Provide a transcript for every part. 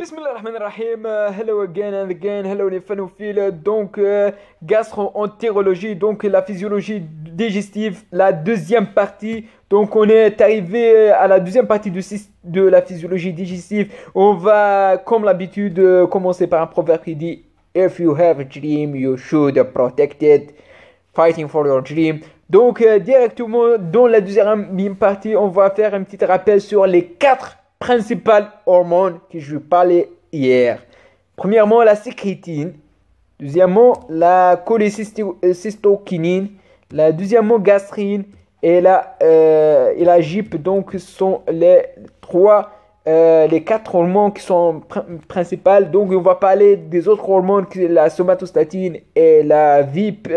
Bismillahirrahmanirrahim. Hello again and again. Hello les phanophiles. Donc, gastro-entérologie, donc la physiologie digestive, la deuxième partie. Donc, on est arrivé à la deuxième partie de la physiologie digestive. On va, comme l'habitude, commencer par un proverbe qui dit If you have a dream, you should protect it. Fighting for your dream. Donc, directement dans la deuxième partie, on va faire un petit rappel sur les 4 principales hormones que je parlais hier. Premièrement, la sécrétine. Deuxièmement, la cholécystokinine. La deuxièmement, gastrine. Et la GIP. Donc, sont les 4 hormones qui sont principales. Donc, on va parler des autres hormones, la somatostatine et la VIP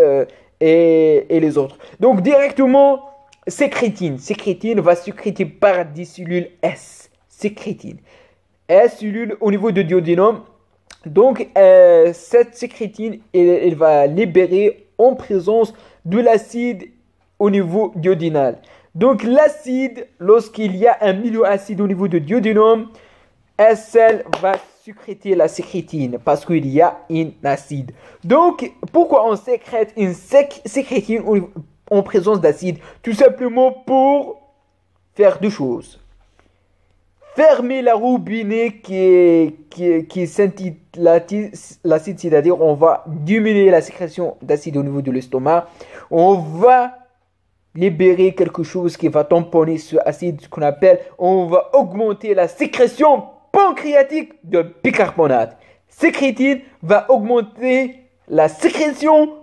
et les autres. Donc, directement, sécrétine. Sécrétine va sécréter par des cellules S. Sécrétine. Cellule au niveau de duodénum. Donc, cette sécrétine, elle va libérer en présence de l'acide au niveau duodénal. Donc, lorsqu'il y a un milieu acide au niveau de duodénum, celle va sécréter la sécrétine parce qu'il y a un acide. Donc, pourquoi on sécrète une sécrétine en présence d'acide? Tout simplement pour faire deux choses. Fermer la robinet qui scintille l'acide, c'est-à-dire on va diminuer la sécrétion d'acide au niveau de l'estomac. On va libérer quelque chose qui va tamponner ce acide, ce qu'on appelle, on va augmenter la sécrétion pancréatique de bicarbonate. Sécrétine va augmenter la sécrétion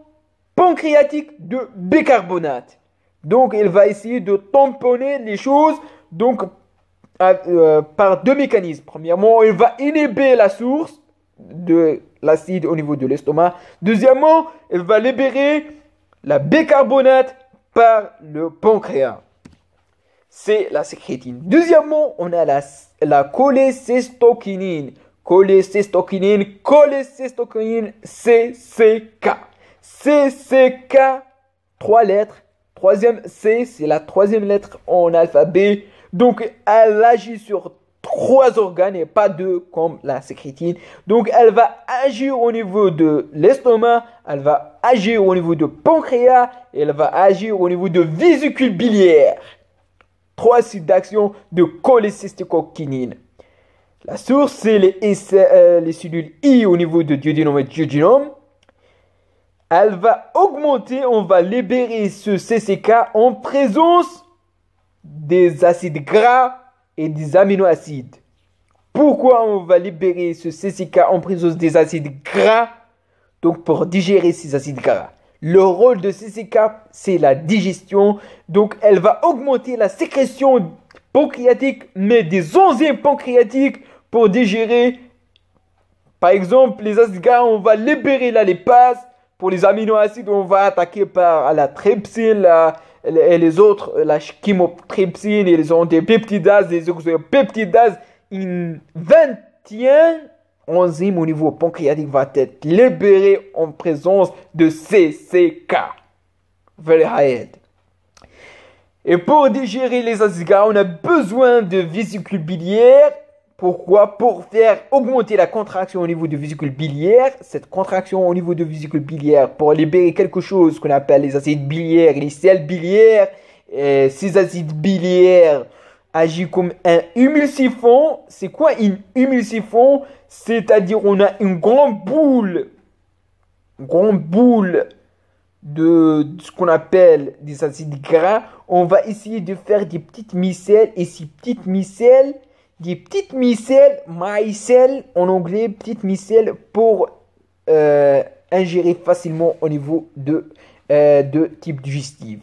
pancréatique de bicarbonate. Donc, elle va essayer de tamponner les choses. Donc, par deux mécanismes. Premièrement, il va inhiber la source de l'acide au niveau de l'estomac. Deuxièmement, il va libérer la bicarbonate par le pancréas. C'est la sécrétine. Deuxièmement, on a la cholécystokinine. Cholécystokinine, CCK. CCK, 3 lettres. Troisième C, c'est la troisième lettre en alphabet. Donc, elle agit sur 3 organes et pas 2 comme la sécrétine. Donc, elle va agir au niveau de l'estomac, elle va agir au niveau de pancréas et elle va agir au niveau de vésicule biliaire. 3 sites d'action de cholécystokinine. La source, c'est les cellules I au niveau de duodénum et duodénum. Elle va augmenter, on va libérer ce CCK en présence des acides gras et des aminoacides. Pourquoi on va libérer ce CCK en présence des acides gras? Donc pour digérer ces acides gras. Le rôle de CCK, c'est la digestion. Donc elle va augmenter la sécrétion pancréatique, mais des enzymes pancréatiques pour digérer. Par exemple, les acides gras, on va libérer la lipase. Pour les aminoacides, on va attaquer par la trypsine, et les autres, la chymotrypsine et les antipeptidases, les oxypeptidases. Une 21 enzymes au niveau pancréatique va être libérée en présence de CCK. Very high. Et pour digérer les acides gras, on a besoin de vésicule biliaire. Pourquoi? Pour faire augmenter la contraction au niveau de vésicule biliaire. Cette contraction au niveau de vésicule biliaire pour libérer quelque chose qu'on appelle les acides biliaires et les sels biliaires. Et ces acides biliaires agissent comme un émulsifant. C'est quoi un émulsifant? C'est-à-dire on a une grande boule de ce qu'on appelle des acides gras. On va essayer de faire des petites micelles et ces petites micelles, des petites micelles, micelles en anglais, petites micelles pour ingérer facilement au niveau de type digestif.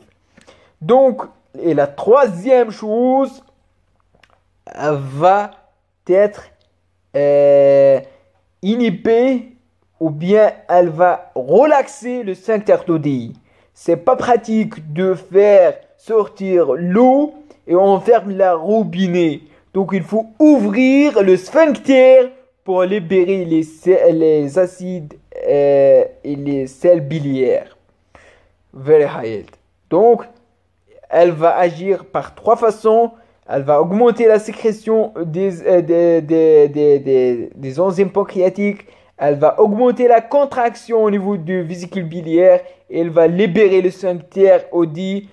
Donc, et la troisième chose va être inhibée ou bien elle va relaxer le sphincter d'ODI. C'est pas pratique de faire sortir l'eau et on ferme la robinet. Donc, il faut ouvrir le sphincter pour libérer les acides et les sels biliaires. Very high. Donc, elle va agir par 3 façons. Elle va augmenter la sécrétion des enzymes pancréatiques. Elle va augmenter la contraction au niveau du vésicule biliaire. Et elle va libérer le sphincter Oddi.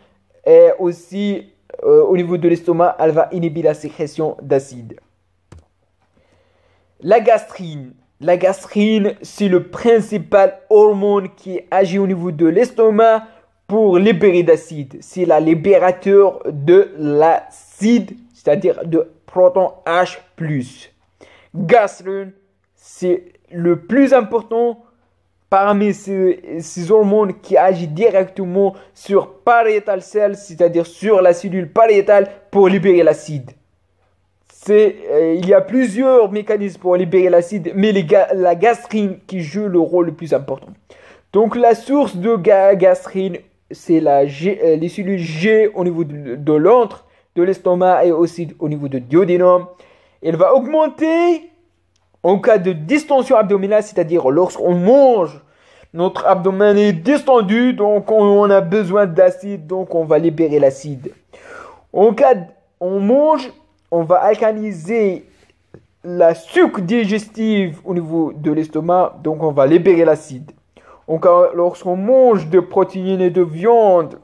Et aussi, au niveau de l'estomac, elle va inhiber la sécrétion d'acide. La gastrine. La gastrine, c'est le principal hormone qui agit au niveau de l'estomac pour libérer d'acide. C'est la libérateur de l'acide, c'est-à-dire de proton H+. Gastrine, c'est le plus important parmi ces hormones qui agissent directement sur parietal cell, c'est-à-dire sur la cellule pariétale pour libérer l'acide. Il y a plusieurs mécanismes pour libérer l'acide, mais la gastrine qui joue le rôle le plus important. Donc la source de gastrine, c'est les cellules G au niveau de l'antre, de l'estomac et aussi au niveau du duodénum. Elle va augmenter en cas de distension abdominale, c'est-à-dire lorsqu'on mange, notre abdomen est distendu, donc on a besoin d'acide, donc on va libérer l'acide. En cas on mange, on va alcaliniser la sucre digestive au niveau de l'estomac, donc on va libérer l'acide. Lorsqu'on mange de protéines et de viande,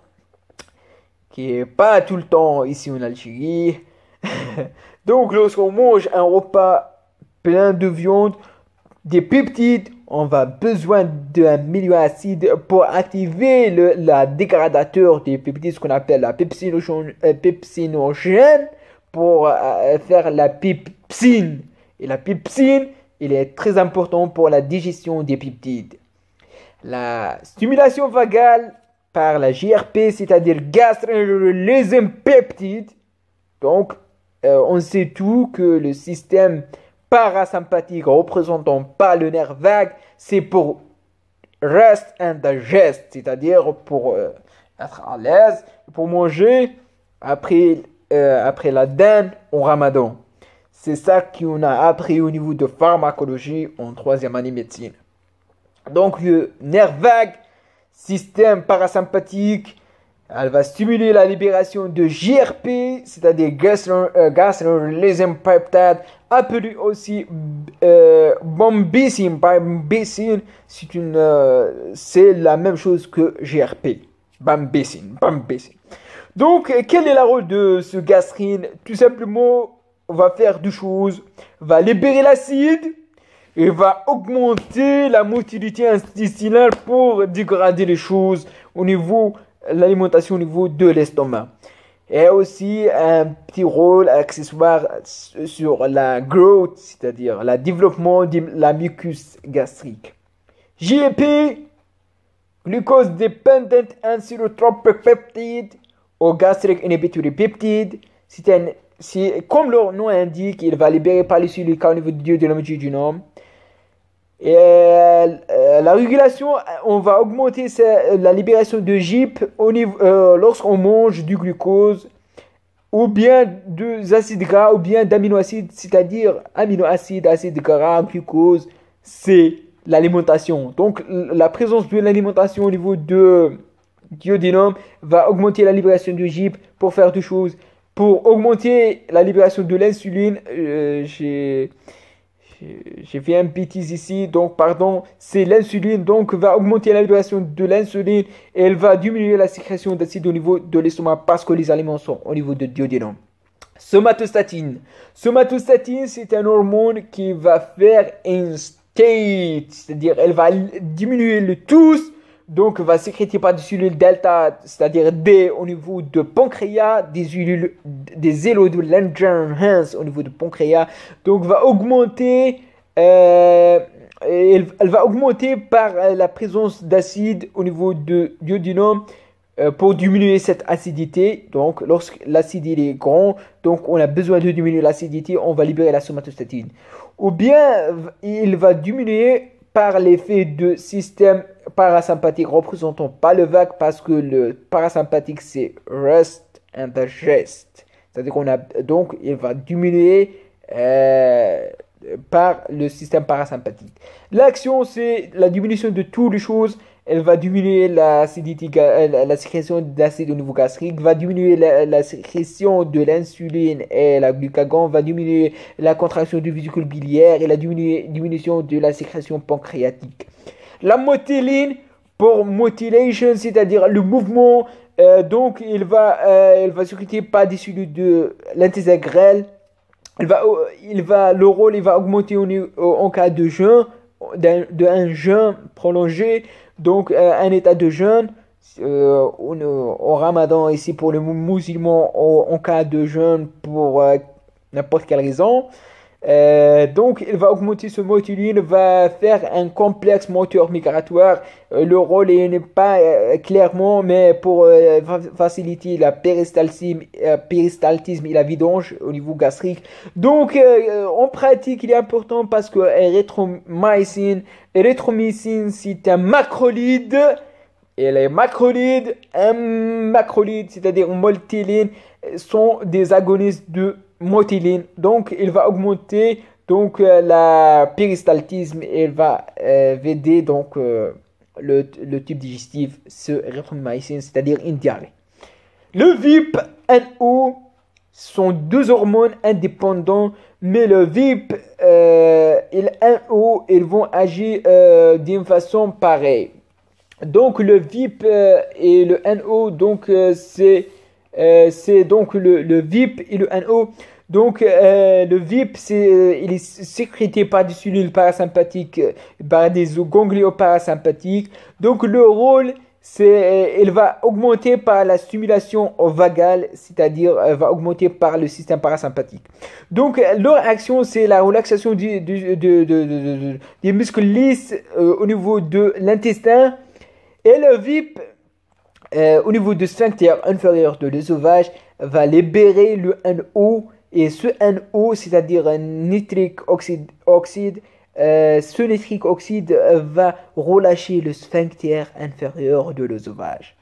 qui n'est pas tout le temps ici en Algérie, donc lorsqu'on mange un repas plein de viande, des peptides, on va besoin d'un milieu acide pour activer la dégradateur des peptides, ce qu'on appelle la pepsinogène, pour faire la pepsine. Et la pepsine, il est très important pour la digestion des peptides. La stimulation vagale par la GRP, c'est-à-dire gastroenterolysine peptide. Donc, on sait tout que le système parasympathique représentant pas le nerf vague, c'est pour rest and digest, c'est-à-dire pour être à l'aise, pour manger après la dinde au ramadan. C'est ça qu'on a appris au niveau de pharmacologie en 3e année médecine. Donc le nerf vague, système parasympathique, elle va stimuler la libération de GRP, c'est-à-dire gastroenterolysine peptide, appelé aussi bombicine. Bombicine, c'est la même chose que GRP. Bombicine. Donc, quel est le rôle de ce gastrine? Tout simplement, on va faire deux choses. Va libérer l'acide et va augmenter la motilité intestinale pour dégrader les choses au niveau l'alimentation au niveau de l'estomac. Et aussi un petit rôle accessoire sur la growth, c'est-à-dire le développement de la mucus gastrique. GLP, glucose dependent acylotropic peptide ou gastric inhibitory peptide, comme leur nom indique, il va libérer par les cellules au niveau du duodénum. Et la régulation, on va augmenter la libération de GIP lorsqu'on mange du glucose ou bien des acides gras ou bien d'aminoacides, c'est-à-dire aminoacides, acides gras, glucose, c'est l'alimentation. Donc la présence de l'alimentation au niveau du duodénum va augmenter la libération de GIP pour faire deux choses. Pour augmenter la libération de l'insuline, j'ai fait un bêtise ici, donc pardon, c'est l'insuline, donc va augmenter la libération de l'insuline et elle va diminuer la sécrétion d'acide au niveau de l'estomac parce que les aliments sont au niveau du duodénum. Somatostatine, c'est un hormone qui va faire un state, c'est-à-dire elle va diminuer le tous, donc va sécréter par des cellules delta, c'est-à-dire D au niveau de pancréas, des îlots de Langerhans au niveau de pancréas, donc va augmenter, elle va augmenter par la présence d'acide au niveau de duodénum pour diminuer cette acidité. Donc lorsque l'acide est grand, donc on a besoin de diminuer l'acidité, on va libérer la somatostatine. Ou bien il va diminuer par l'effet de système parasympathique représentant pas le vague parce que le parasympathique c'est rest and digest. C'est-à-dire donc il va diminuer par le système parasympathique. L'action c'est la diminution de toutes les choses elle va diminuer l'acidité, la sécrétion d'acide au niveau gastrique, va diminuer la sécrétion de l'insuline et la glucagon, va diminuer la contraction du vésicule biliaire et la diminution de la sécrétion pancréatique. La motiline, pour motilation, c'est-à-dire le mouvement, donc il va sécréter par des cellules de l'intestin grêle. Le rôle il va augmenter en cas de jeûne, d'un jeûne prolongé, donc un état de jeûne au ramadan ici pour le musulman en cas de jeûne pour n'importe quelle raison. Donc il va augmenter ce motiline, va faire un complexe moteur migratoire. Le rôle n'est pas clairement, mais pour faciliter la péristaltisme et la vidange au niveau gastrique. Donc en pratique il est important parce que érythromycine c'est un macrolide. Et les macrolides, c'est-à-dire motiline, sont des agonistes de motiline. Donc, il va augmenter la péristaltisme et il va aider le tube digestif, ce érythromycine, c'est-à-dire une diarrhée. Le VIP, NO, sont deux hormones indépendantes, mais le VIP et le NO, ils vont agir d'une façon pareille. Donc le VIP et le NO, donc c'est donc le VIP et le NO. Donc le VIP, il est sécrété par des cellules parasympathiques, par des ganglions parasympathiques. Donc le rôle, il va augmenter par la stimulation vagale, c'est-à-dire va augmenter par le système parasympathique. Donc leur action, c'est la relaxation des muscles lisses au niveau de l'intestin. Et le VIP, au niveau du sphincter inférieur de l'œsophage, va libérer le NO. Et ce NO, c'est-à-dire un nitrique oxyde, ce nitrique oxyde va relâcher le sphincter inférieur de l'œsophage.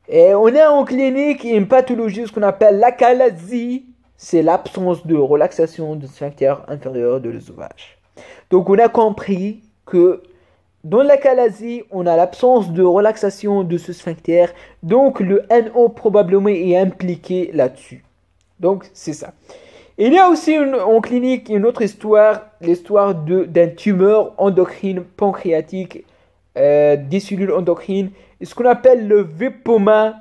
Et on a en clinique une pathologie, ce qu'on appelle l'achalasie. C'est l'absence de relaxation du sphincter inférieur de l'œsophage. Donc on a compris que dans l'achalasie, on a l'absence de relaxation de ce sphincter. Donc, le NO probablement est impliqué là-dessus. Donc, c'est ça. Il y a aussi en clinique une autre histoire, l'histoire d'un tumeur endocrine pancréatique, des cellules endocrines, ce qu'on appelle le VPOMA.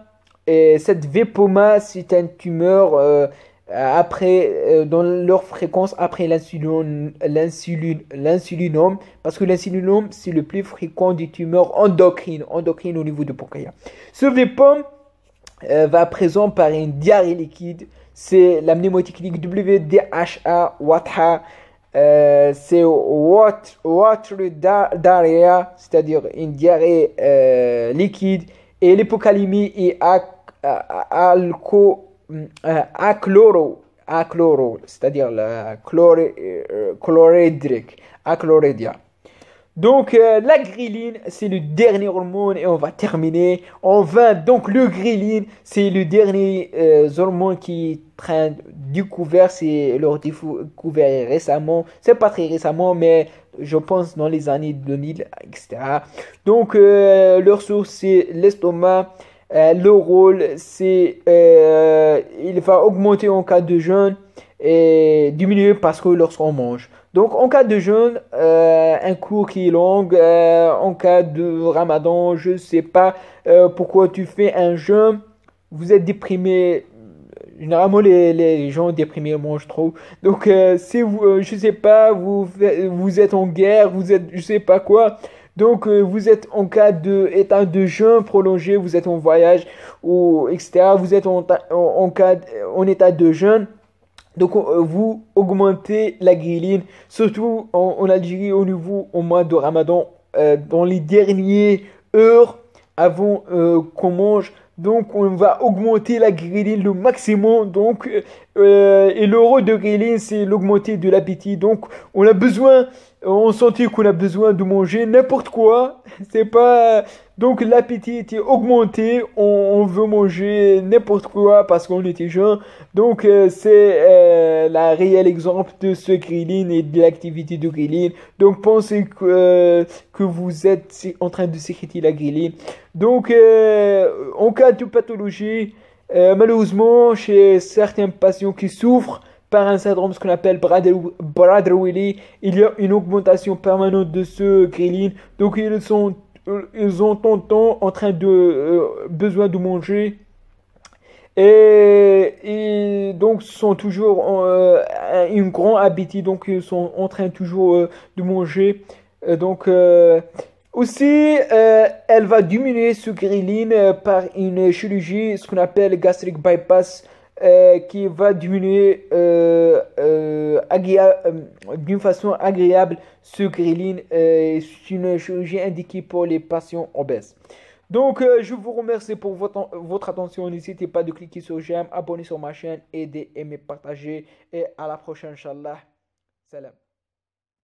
Et cette VPOMA, c'est un tumeur dans leur fréquence après l'insulinome, parce que l'insulinome c'est le plus fréquent des tumeurs endocrines au niveau du pancréas. Ce VPOM va présent par une diarrhée liquide, c'est la mnémotique WDHA, WATHA, c'est water diarrhea, c'est-à-dire une diarrhée liquide, et l'hypocalémie et achloro, c'est-à-dire la chlorhydrique, achlorhydria. Donc la ghrelin, c'est le dernier hormone et on va terminer. Donc le ghrelin, c'est le dernier hormone qui est découvert, c'est leur découvert récemment. C'est pas très récemment, mais je pense dans les années 2000, etc. Donc leur source, c'est l'estomac. Le rôle, c'est il va augmenter en cas de jeûne et diminuer parce que lorsqu'on mange. Donc en cas de jeûne, un cours qui est long, en cas de ramadan, je ne sais pas pourquoi tu fais un jeûne, vous êtes déprimé. Généralement les gens déprimés mangent trop. Donc si vous, je sais pas, vous êtes en guerre, vous êtes je sais pas quoi. Donc vous êtes en cas d'état de jeûne prolongé, vous êtes en voyage ou etc. Vous êtes en état de jeûne. Donc vous augmentez la ghrelin, surtout en Algérie au mois de Ramadan, dans les dernières heures avant qu'on mange. Donc on va augmenter la ghrelin le maximum. Donc Et le rôle de ghrelin, c'est l'augmenter de l'appétit. Donc, on a besoin, on sentit qu'on a besoin de manger n'importe quoi. C'est pas, donc l'appétit était augmenté. On veut manger n'importe quoi parce qu'on était jeune. Donc, c'est la réel exemple de ce ghrelin et de l'activité de ghrelin. Donc, pensez que vous êtes en train de sécréter la ghrelin. Donc, en cas de pathologie, malheureusement, chez certains patients qui souffrent par un syndrome, ce qu'on appelle Prader-Willi, il y a une augmentation permanente de ce ghrelin. Donc, ils ont tout le temps en train de besoin de manger et donc sont toujours une grande appétit. Donc, ils sont en train toujours de manger. Donc, aussi, elle va diminuer ce ghrelin par une chirurgie, ce qu'on appelle gastric bypass, qui va diminuer d'une façon agréable ce ghrelin. C'est une chirurgie indiquée pour les patients obèses. Donc, je vous remercie pour votre attention. N'hésitez pas de cliquer sur j'aime, abonner sur ma chaîne, aider, aimer, partager. Et à la prochaine, Inch'Allah. Salam.